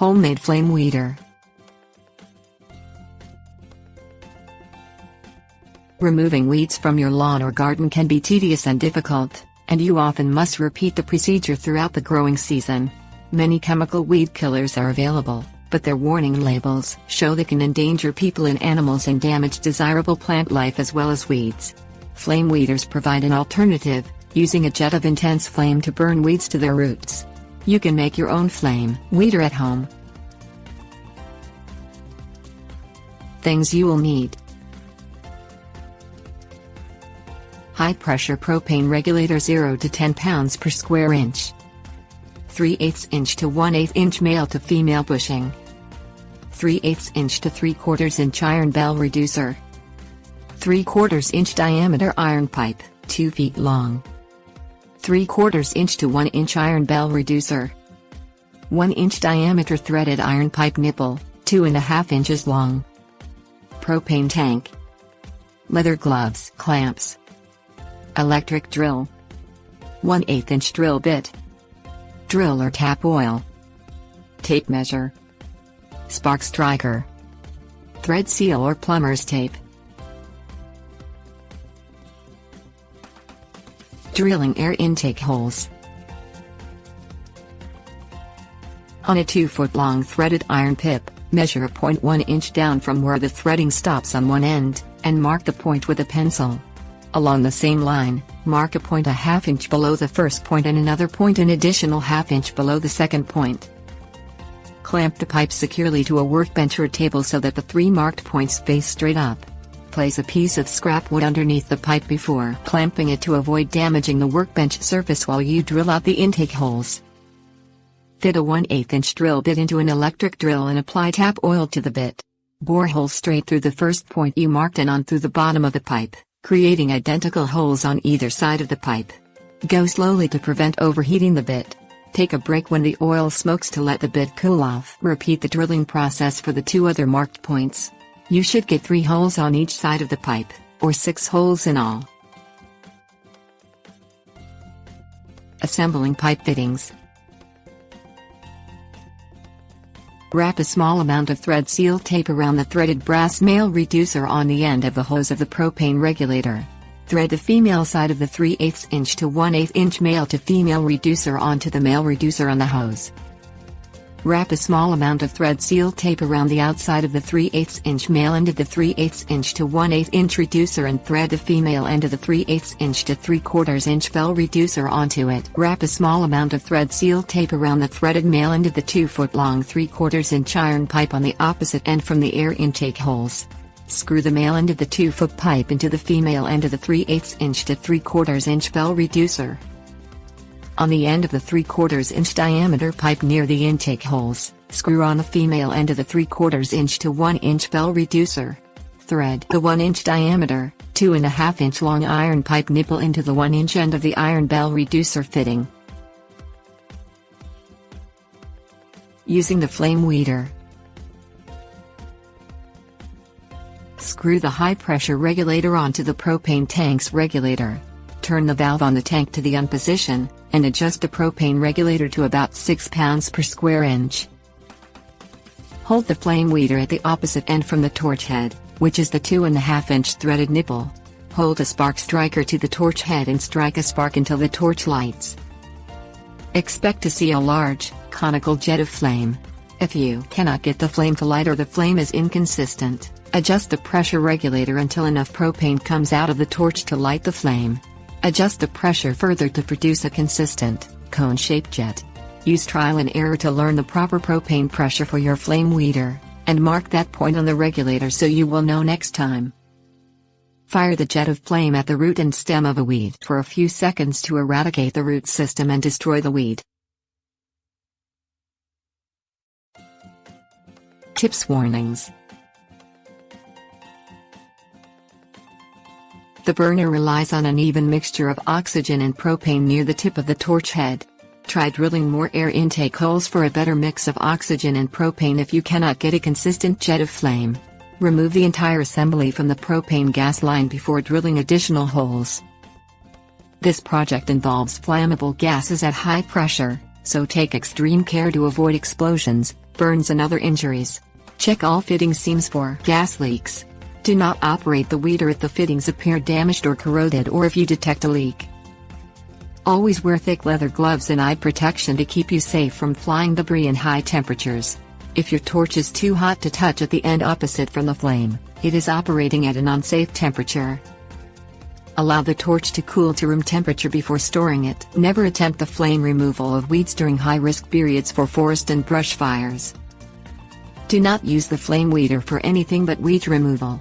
Homemade flame weeder. Removing weeds from your lawn or garden can be tedious and difficult, and you often must repeat the procedure throughout the growing season. Many chemical weed killers are available, but their warning labels show they can endanger people and animals and damage desirable plant life as well as weeds. Flame weeders provide an alternative, using a jet of intense flame to burn weeds to their roots. You can make your own flame weeder at home. Things you will need: high pressure propane regulator 0 to 10 pounds per square inch. 3/8 inch to 1/8 inch male to female bushing. 3/8 inch to 3/4 inch iron bell reducer. 3/4 inch diameter iron pipe, 2 feet long. 3/4 inch to 1 inch iron bell reducer. 1 inch diameter threaded iron pipe nipple, 2.5 inches long. Propane tank. Leather gloves, clamps. Electric drill. 1/8 inch drill bit. Drill or tap oil. Tape measure. Spark striker. Thread seal or plumber's tape. Drilling air intake holes. On a 2-foot-long threaded iron pip, measure a point 1 inch down from where the threading stops on one end, and mark the point with a pencil. Along the same line, mark a point a half inch below the first point and another point an additional half inch below the second point. Clamp the pipe securely to a workbench or table so that the 3 marked points face straight up. Place a piece of scrap wood underneath the pipe before clamping it to avoid damaging the workbench surface while you drill out the intake holes. Fit a 1/8 inch drill bit into an electric drill and apply tap oil to the bit. Bore holes straight through the first point you marked and on through the bottom of the pipe, creating identical holes on either side of the pipe. Go slowly to prevent overheating the bit. Take a break when the oil smokes to let the bit cool off. Repeat the drilling process for the 2 other marked points. You should get 3 holes on each side of the pipe, or 6 holes in all. Assembling pipe fittings. Wrap a small amount of thread seal tape around the threaded brass male reducer on the end of the hose of the propane regulator. Thread the female side of the 3/8 inch to 1/8 inch male to female reducer onto the male reducer on the hose. Wrap a small amount of thread seal tape around the outside of the 3/8 inch male end of the 3/8 inch to 1/8 inch reducer and thread the female end of the 3/8 inch to 3/4 inch bell reducer onto it. Wrap a small amount of thread seal tape around the threaded male end of the 2-foot-long 3/4 inch iron pipe on the opposite end from the air intake holes. Screw the male end of the 2-foot pipe into the female end of the 3/8 inch to 3/4 inch bell reducer. On the end of the 3/4 inch diameter pipe near the intake holes, screw on the female end of the 3/4 inch to 1 inch bell reducer. Thread the 1 inch diameter, 2.5 inch long iron pipe nipple into the 1 inch end of the iron bell reducer fitting. Using the flame weeder. Screw the high pressure regulator onto the propane tank's regulator. Turn the valve on the tank to the on position, and adjust the propane regulator to about 6 pounds per square inch. Hold the flame weeder at the opposite end from the torch head, which is the 2.5 inch threaded nipple. Hold a spark striker to the torch head and strike a spark until the torch lights. Expect to see a large, conical jet of flame. If you cannot get the flame to light or the flame is inconsistent, adjust the pressure regulator until enough propane comes out of the torch to light the flame. Adjust the pressure further to produce a consistent, cone-shaped jet. Use trial and error to learn the proper propane pressure for your flame weeder, and mark that point on the regulator so you will know next time. Fire the jet of flame at the root and stem of a weed for a few seconds to eradicate the root system and destroy the weed. Tips warnings. The burner relies on an even mixture of oxygen and propane near the tip of the torch head. Try drilling more air intake holes for a better mix of oxygen and propane if you cannot get a consistent jet of flame. Remove the entire assembly from the propane gas line before drilling additional holes. This project involves flammable gases at high pressure, so take extreme care to avoid explosions, burns and other injuries. Check all fitting seams for gas leaks. Do not operate the weeder if the fittings appear damaged or corroded or if you detect a leak. Always wear thick leather gloves and eye protection to keep you safe from flying debris and high temperatures. If your torch is too hot to touch at the end opposite from the flame, it is operating at an unsafe temperature. Allow the torch to cool to room temperature before storing it. Never attempt the flame removal of weeds during high-risk periods for forest and brush fires. Do not use the flame weeder for anything but weed removal.